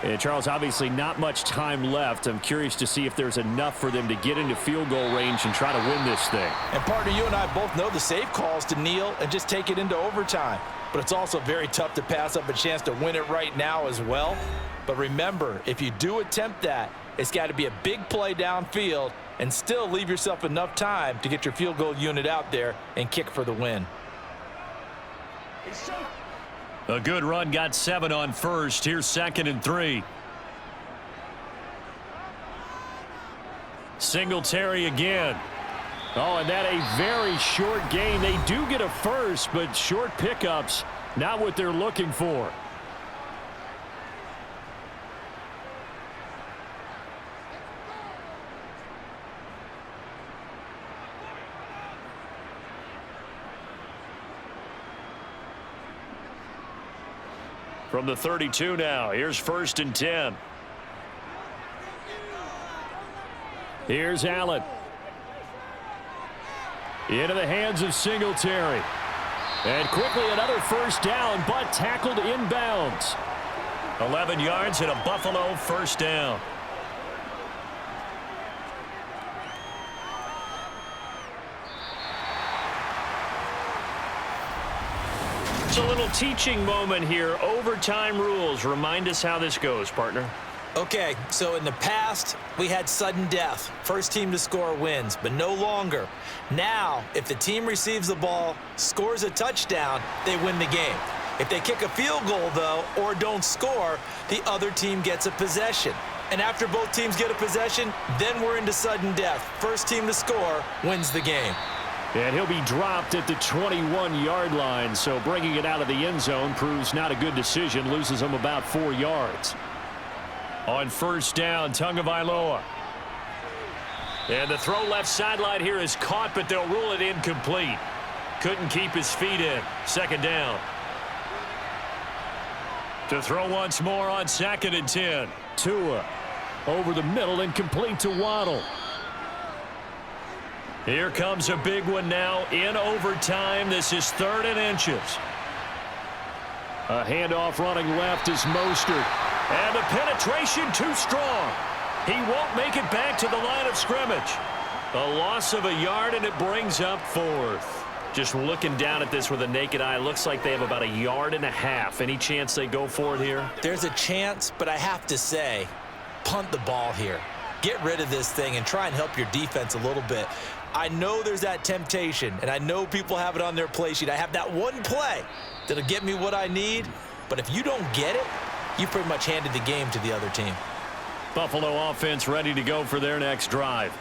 [SPEAKER 5] And Charles, obviously not much time left. I'm curious to see if there's enough for them to get into field goal range and try to win this thing.
[SPEAKER 4] And partner, you and I both know the safe calls to kneel and just take it into overtime. But it's also very tough to pass up a chance to win it right now as well. But remember, if you do attempt that, it's got to be a big play downfield and still leave yourself enough time to get your field goal unit out there and kick for the win.
[SPEAKER 1] A good run got 7 on first. Here's 2nd and 3. Singletary again.
[SPEAKER 5] Oh, and that a very short gain. They do get a first, but short pickups, not what they're looking for.
[SPEAKER 1] From the 32 now, here's 1st and 10.
[SPEAKER 5] Here's Allen. Into the hands of Singletary. And quickly another first down, but tackled inbounds.
[SPEAKER 1] 11 yards and a Buffalo first down. It's a little teaching moment here. Overtime rules. Remind us how this goes, partner.
[SPEAKER 2] Okay, so in the past, we had sudden death. First team to score wins, but no longer. Now, if the team receives the ball, scores a touchdown, they win the game. If they kick a field goal, though, or don't score, the other team gets a possession. And after both teams get a possession, then we're into sudden death. First team to score wins the game.
[SPEAKER 5] And he'll be dropped at the 21-yard line, so bringing it out of the end zone proves not a good decision, loses him about 4 yards.
[SPEAKER 1] On first down, Tagovailoa. And the throw left sideline here is caught, but they'll rule it incomplete. Couldn't keep his feet in. Second down. To throw once more on 2nd and 10.
[SPEAKER 5] Tua over the middle and complete to Waddle.
[SPEAKER 1] Here comes a big one now in overtime. This is 3rd and inches.
[SPEAKER 5] A handoff running left is Mostert.
[SPEAKER 1] And the penetration too strong. He won't make it back to the line of scrimmage. A loss of a yard, and it brings up 4th. Just looking down at this with a naked eye, looks like they have about 1.5 yards. Any chance they go for it here?
[SPEAKER 2] There's a chance, but I have to say, punt the ball here. Get rid of this thing and try and help your defense a little bit. I know there's that temptation, and I know people have it on their play sheet. I have that one play that'll get me what I need, but if you don't get it, you pretty much handed the game to the other team.
[SPEAKER 1] Buffalo offense ready to go for their next drive.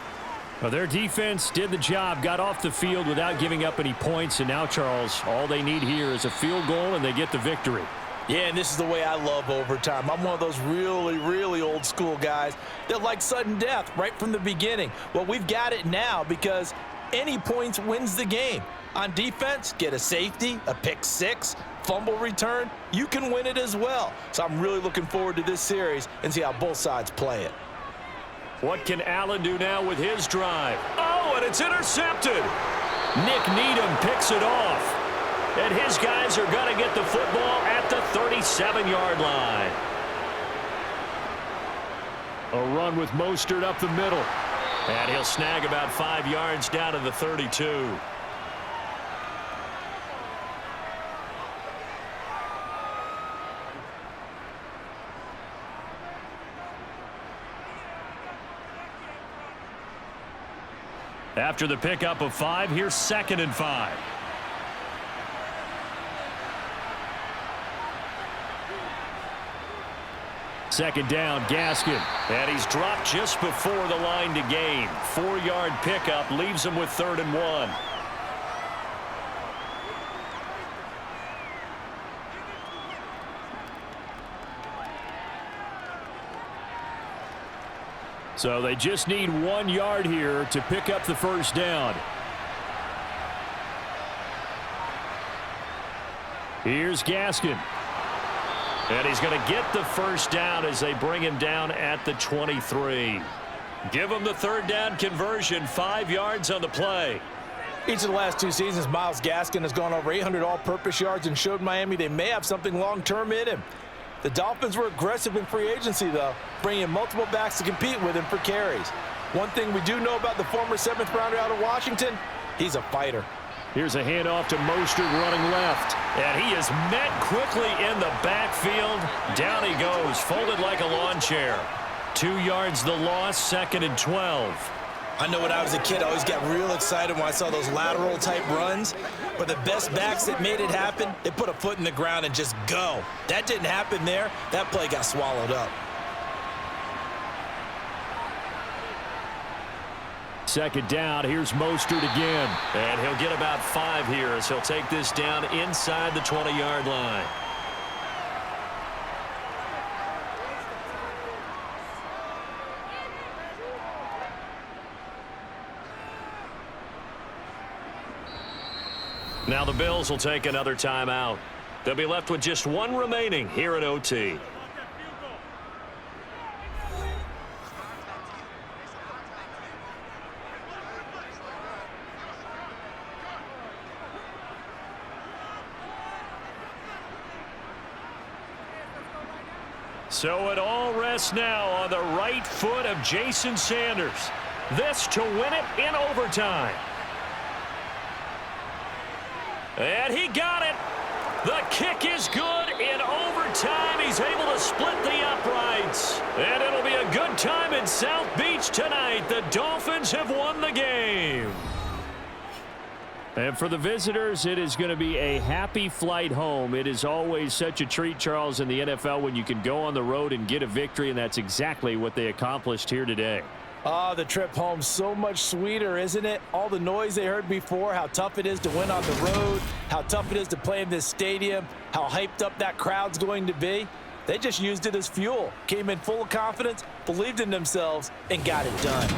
[SPEAKER 5] Well, their defense did the job, got off the field without giving up any points, and now, Charles, all they need here is a field goal, and they get the victory.
[SPEAKER 2] Yeah, and this is the way I love overtime. I'm one of those really, really old school guys that like sudden death right from the beginning. Well, we've got it now because any points wins the game. On defense, get a safety, a pick six, fumble return, you can win it as well. So I'm really looking forward to this series and see how both sides play it.
[SPEAKER 1] What can Allen do now with his drive? Oh, and it's intercepted. Nick Needham picks it off. And his guys are going to get the football at the 37-yard line.
[SPEAKER 5] A run with Mostert up the middle.
[SPEAKER 1] And he'll snag about 5 yards down to the 32. After the pickup of 5, here's 2nd and 5.
[SPEAKER 5] Second down, Gaskin.
[SPEAKER 1] And he's dropped just before the line to gain. 4-yard pickup leaves him with 3rd and 1.
[SPEAKER 5] So they just need 1 yard here to pick up the first down. Here's Gaskin.
[SPEAKER 1] And he's going to get the first down as they bring him down at the 23. Give him the 3rd down conversion, 5 yards on the play.
[SPEAKER 2] Each of the last 2 seasons, Myles Gaskin has gone over 800 all-purpose yards and showed Miami they may have something long-term in him. The Dolphins were aggressive in free agency, though, bringing in multiple backs to compete with him for carries. One thing we do know about the former 7th rounder out of Washington, he's a fighter.
[SPEAKER 5] Here's a handoff to Mostert running left.
[SPEAKER 1] And he is met quickly in the backfield. Down he goes, folded like a lawn chair. 2 yards the loss, 2nd and 12.
[SPEAKER 2] I know when I was a kid, I always got real excited when I saw those lateral-type runs. But the best backs that made it happen, they put a foot in the ground and just go. That didn't happen there. That play got swallowed up.
[SPEAKER 5] second down. Here's Mostert again.
[SPEAKER 1] And he'll get about 5 here as he'll take this down inside the 20-yard line. Now the Bills will take another timeout. They'll be left with just 1 remaining here at OT. So it all rests now on the right foot of Jason Sanders. This to win it in overtime. And he got it. The kick is good in overtime. He's able to split the uprights. And it'll be a good time in South Beach tonight. The Dolphins have won the game.
[SPEAKER 5] And for the visitors, it is going to be a happy flight home. It is always such a treat, Charles, in the NFL when you can go on the road and get a victory, and that's exactly what they accomplished here today.
[SPEAKER 4] Oh, the trip home so much sweeter, isn't it? All the noise they heard before, how tough it is to win on the road, how tough it is to play in this stadium, how hyped up that crowd's going to be. They just used it as fuel, came in full of confidence, believed in themselves, and got it done.